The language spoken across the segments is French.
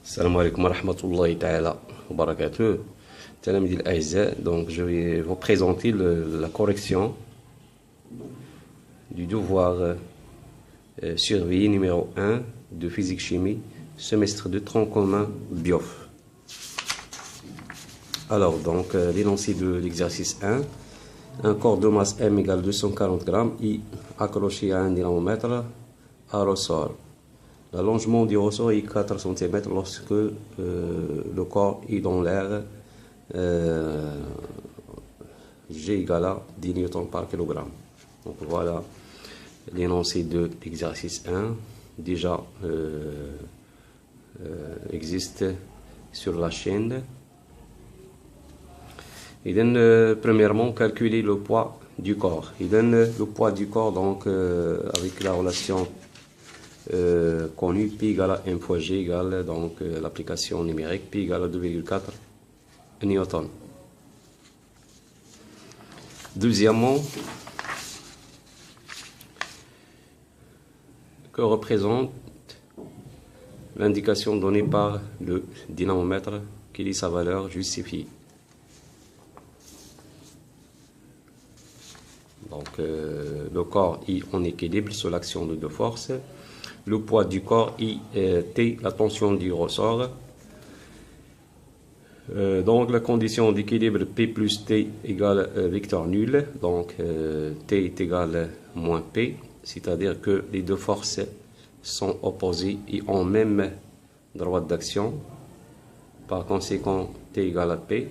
السلام عليكم ورحمة الله تعالى وبركاته. تلاميذي الأعزاء, donc je vais vous présenter la correction du devoir surveillé numéro 1 de physique-chimie, semestre de tronc commun BIOF. Alors, donc, l'énoncé de l'exercice 1, un corps de masse M égale 240 grammes, I accroché à un dynamomètre à ressort. L'allongement du ressort est 4 cm lorsque le corps est dans l'air, G égale à 10 newtons par kilogramme. Donc voilà l'énoncé de l'exercice 1, déjà existe sur la chaîne. Il donne premièrement calculer le poids du corps. Il donne le poids du corps donc avec la relation connue, P égale à M fois G égale donc l'application numérique, P égale à 2,4 newton. Deuxièmement, que représente l'indication donnée par le dynamomètre, quelle est sa valeur justifiée. Donc le corps est en équilibre sous l'action de deux forces. Le poids du corps I T, la tension du ressort. Donc la condition d'équilibre P plus T égale vecteur nul. Donc T est égal moins P, c'est-à-dire que les deux forces sont opposées et ont même droite d'action. Par conséquent, T égale à P.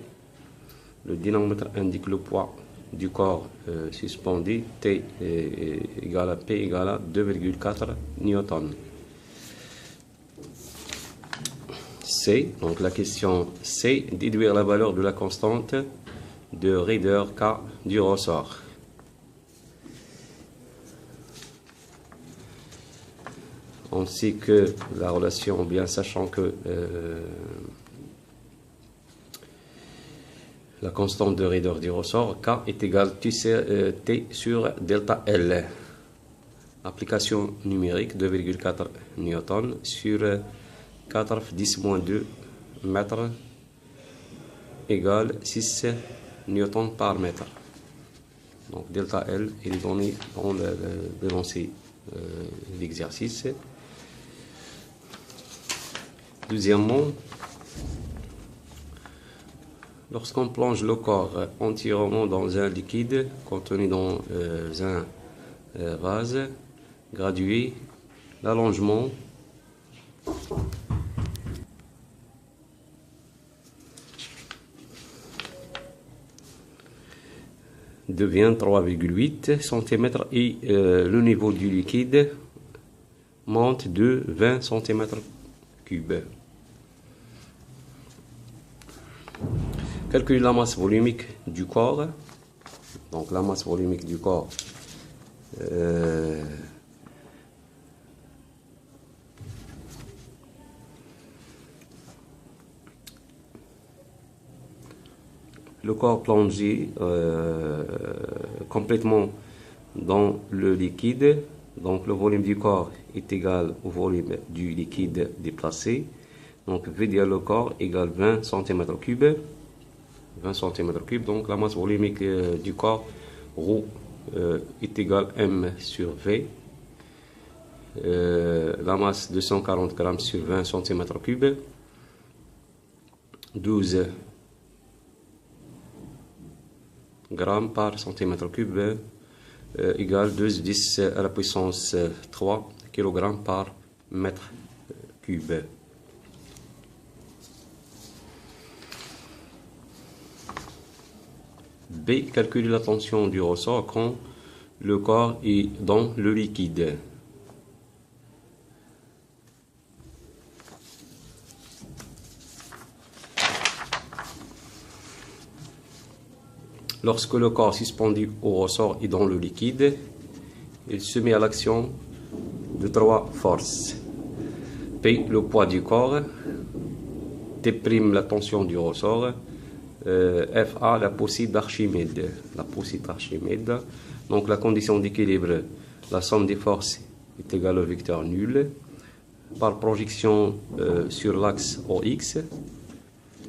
Le dynamomètre indique le poids du corps suspendu, T égale à P égale à 2,4 newton. C, donc la question C, déduire la valeur de la constante de raideur K du ressort. On sait que la relation, bien sachant que la constante de raideur du ressort, K est égale T sur delta L. Application numérique 2,4 newton sur 4 x 10 moins 2 mètres égale 6 newtons par mètre. Donc delta L est donné dans l'énoncé de l'exercice. Deuxièmement, lorsqu'on plonge le corps entièrement dans un liquide contenu dans un vase gradué, l'allongement devient 3,8 cm et le niveau du liquide monte de 20 cm3. Calculer la masse volumique du corps. Donc la masse volumique du corps le corps plongé complètement dans le liquide, donc le volume du corps est égal au volume du liquide déplacé. Donc V dire le corps égale 20 cm3. 20 cm3, donc la masse volumique du corps ρ est égale M sur V. La masse 240 grammes sur 20 cm3, 12 grammes par centimètre cube égale 2,10 à la puissance 3 kg par mètre cube. B. Calculer la tension du ressort quand le corps est dans le liquide. Lorsque le corps suspendu au ressort est dans le liquide, il se met à l'action de trois forces. P, le poids du corps, T', la tension du ressort, Fa, la poussée d'Archimède. Donc la condition d'équilibre, la somme des forces est égale au vecteur nul. par projection sur l'axe OX.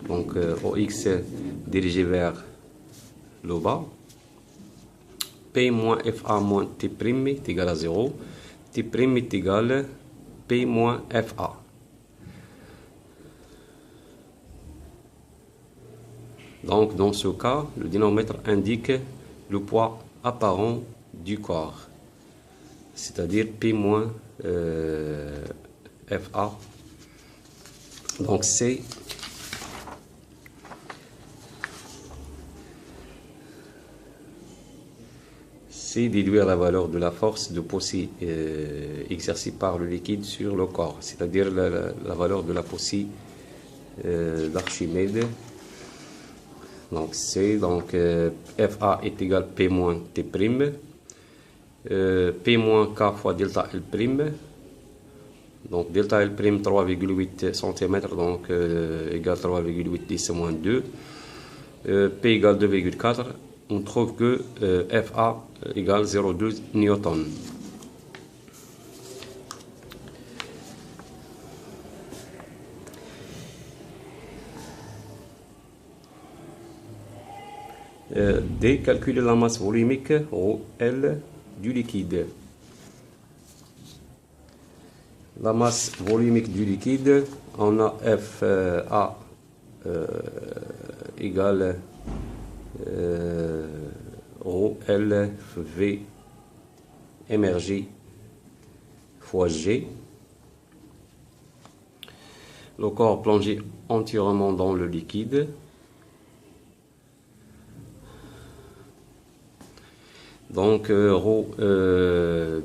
Donc OX dirigé vers le bas. P moins FA moins T' est égal à 0. T' est égal à P moins FA. Donc dans ce cas, le dénombre indique le poids apparent du corps, c'est-à-dire P moins FA. Donc c'est déduire la valeur de la force de poussée exercée par le liquide sur le corps, c'est-à-dire la valeur de la poussée d'Archimède. Donc c'est FA est égal P moins T', P moins K fois delta L'. Donc delta L', 3,8 cm, donc égale 3,8 10 moins 2. P égale 2,4. On trouve que FA égale 0,2 newton. D. Calculer la masse volumique L du liquide. La masse volumique du liquide, on a FA égale L V émergé fois G. Le corps plongé entièrement dans le liquide. Donc ρ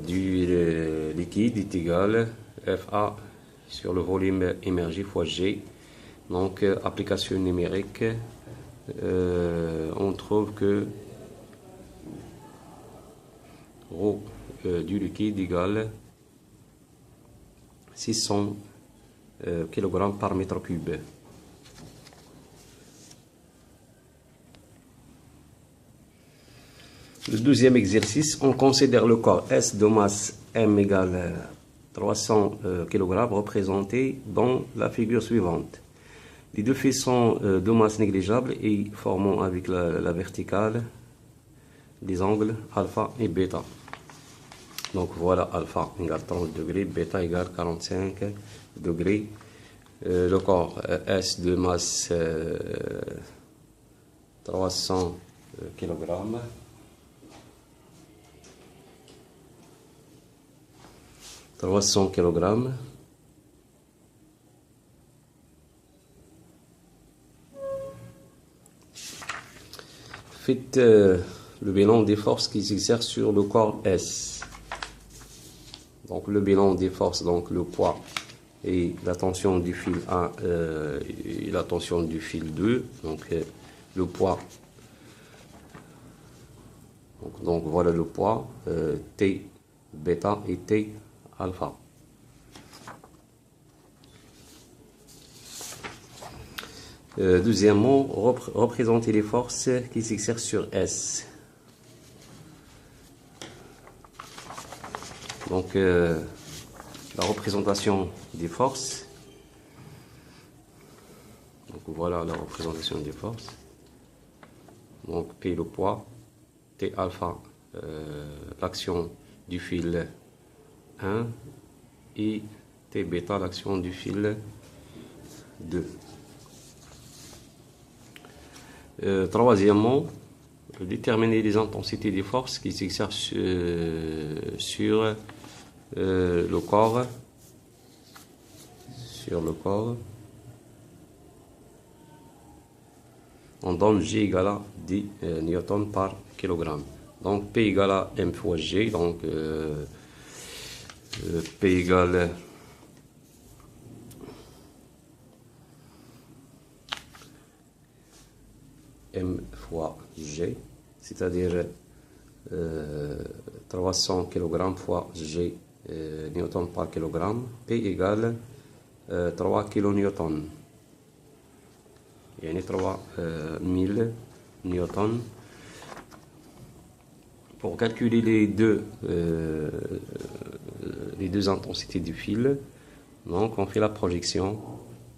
du liquide est égal FA sur le volume émergé fois G. Donc application numérique, on trouve que ρ du liquide égale 600 kg par mètre cube. Le deuxième exercice, on considère le corps S de masse M égale 300 kg représenté dans la figure suivante. Les deux faits sont de masse négligeable et formant avec la verticale des angles alpha et bêta. Donc voilà, alpha égale 30 degrés, bêta égale 45 degrés. Le corps S de masse 300 kg. Faites le bilan des forces qui s'exercent sur le corps S. Donc le bilan des forces, donc le poids et la tension du fil 1 et la tension du fil 2. Donc le poids. Donc voilà le poids T bêta et T alpha. Deuxièmement, représenter les forces qui s'exercent sur S. Donc la représentation des forces. Donc voilà la représentation des forces. Donc P le poids, T alpha l'action du fil 1 et T bêta l'action du fil 2. Troisièmement, déterminer les intensités des forces qui s'exercent sur le corps. On donne G égale à 10 newtons par kilogramme. Donc P égale à M fois G. Donc P égale M fois G, c'est-à-dire 300 kg fois G newton par kilogramme. P égale 3 kN. Il y a 3000 newtons. Pour calculer les deux intensités du fil, Donc on fait la projection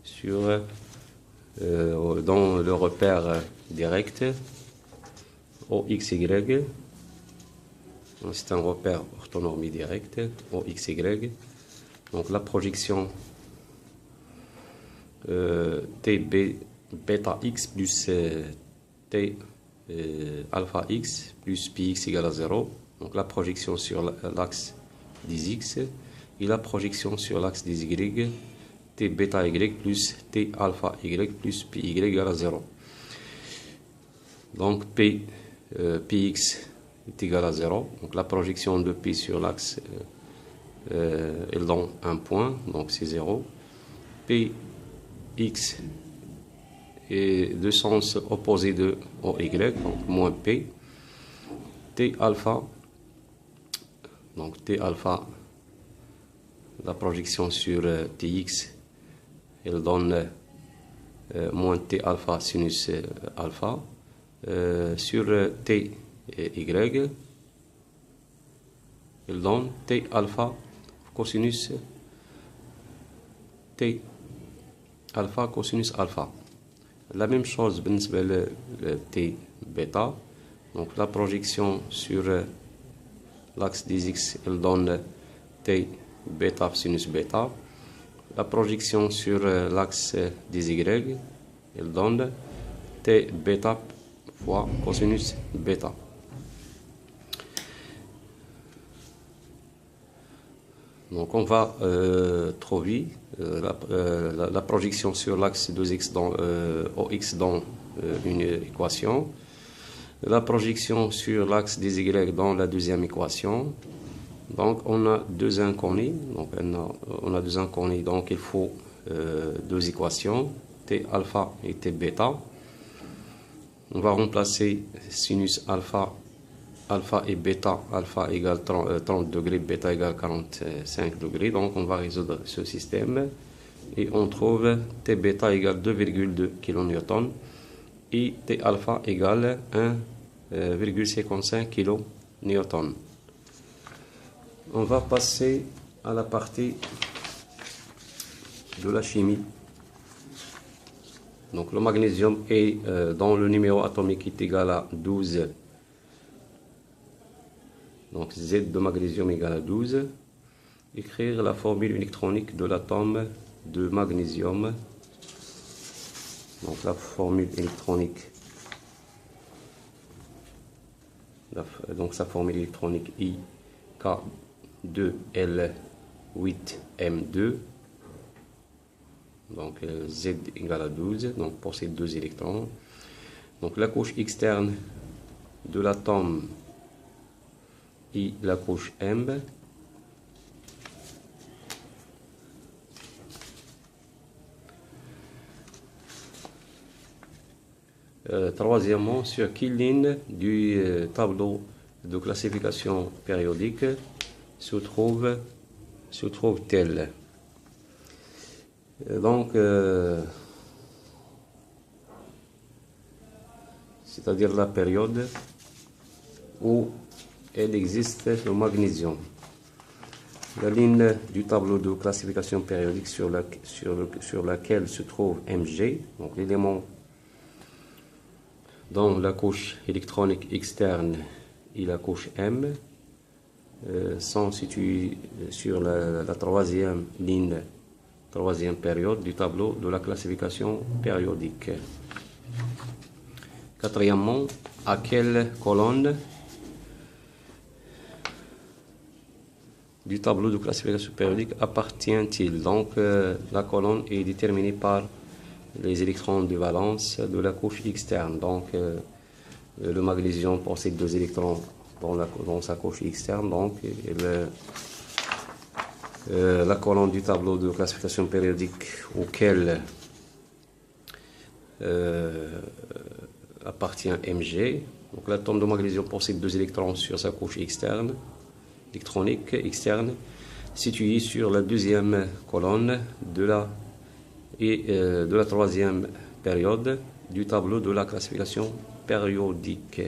sur dans le repère direct OXY. C'est un repère orthonormé direct OXY. Donc la projection T bêta x plus T alpha x plus pi x égale à 0. Donc la projection sur l'axe des x et la projection sur l'axe des y, T bêta y plus T alpha y plus pi y égale à 0. Donc Px est égal à 0. Donc la projection de P sur l'axe elle donne un point, donc c'est 0. Px est de sens opposé de OY, donc moins P. T alpha, donc T alpha, la projection sur Tx, elle donne moins T alpha sinus alpha. Sur T y, elle donne T alpha cosinus T alpha cosinus alpha. La même chose le T bêta. Donc la projection sur l'axe des x, elle donne T bêta sinus bêta. La projection sur l'axe des y, elle donne T bêta fois cosinus bêta. Donc on va trouver la projection sur l'axe 2x dans OX dans une équation, la projection sur l'axe des y dans la deuxième équation. Donc on a deux inconnus, donc il faut deux équations, T alpha et T bêta. On va remplacer sinus alpha et bêta, alpha égale 30 degrés, bêta égale 45 degrés. Donc on va résoudre ce système et on trouve T bêta égale 2,2 kN et T alpha égale 1,55 kN. On va passer à la partie de la chimie. Donc le magnésium est dans le numéro atomique est égal à 12. Donc Z de magnésium égale à 12. Écrire la formule électronique de l'atome de magnésium. Donc la formule électronique. Donc sa formule électronique IK2L8M2. Donc Z égale à 12, donc pour ces deux électrons. Donc la couche externe de l'atome et la couche M. Troisièmement, sur quelle ligne du tableau de classification périodique se trouve-t-elle? Donc, c'est-à-dire la période où elle existe le magnésium. La ligne du tableau de classification périodique sur laquelle se trouve Mg, donc l'élément dans la couche électronique externe et la couche M, sont situés sur la troisième ligne, troisième période du tableau de la classification périodique. Quatrièmement, à quelle colonne du tableau de classification périodique appartient-il? Donc la colonne est déterminée par les électrons de valence de la couche externe. Donc le magnésium possède deux électrons dans sa couche externe. Donc la colonne du tableau de classification périodique auquel appartient Mg. Donc l'atome de magnésium possède deux électrons sur sa couche externe, électronique externe, située sur la deuxième colonne de la troisième période du tableau de la classification périodique.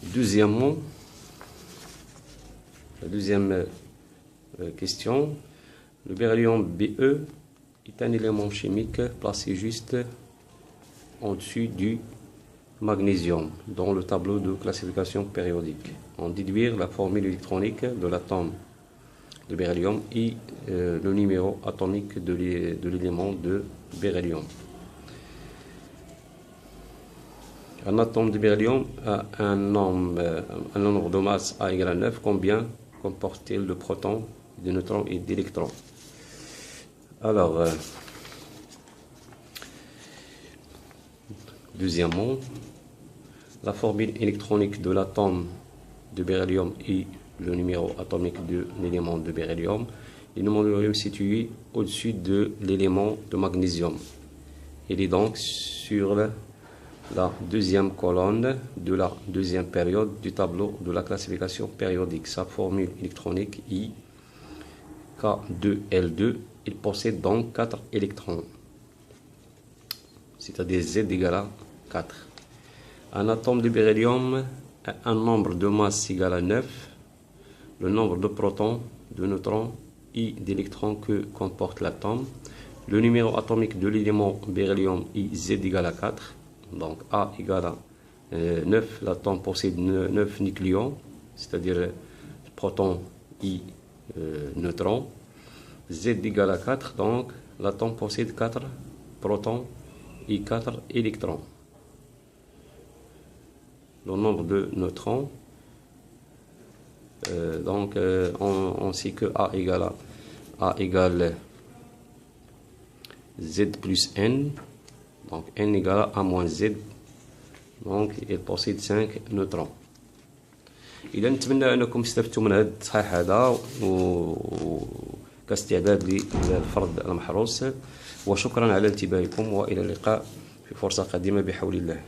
Deuxièmement, la deuxième question. Le beryllium Be est un élément chimique placé juste au-dessus du magnésium dans le tableau de classification périodique. On déduire la formule électronique de l'atome de beryllium et le numéro atomique de l'élément de beryllium. Un atome de beryllium a un nombre de masse A égale à 9. Combien comporte-t-il de protons, de neutrons et d'électrons? Alors, deuxièmement, la formule électronique de l'atome de beryllium et le numéro atomique de l'élément de beryllium. L'élément de beryllium situé au-dessus de l'élément de magnésium. Il est donc sur la deuxième colonne de la deuxième période du tableau de la classification périodique. Sa formule électronique est K2L2. Il possède donc 4 électrons, c'est-à-dire Z égale à 4. Un atome de beryllium a un nombre de masse égal à 9. Le nombre de protons, de neutrons et d'électrons que comporte l'atome. Le numéro atomique de l'élément beryllium est Z égale à 4. Donc A égale à 9. L'atome possède 9 nucléons, c'est-à-dire protons et neutrons. Z égale à 4, donc l'atome possède 4 protons et 4 électrons. Le nombre de neutrons, on sait que A égale Z plus N, donc N égale à A moins Z, donc il possède 5 neutrons. إذا نتمنى أنكم استفدتوا من هذا التصحيح هذا كاستعداد للفرض المحروس، وشكرا على انتباهكم، وإلى اللقاء في فرصة قادمة بحول الله.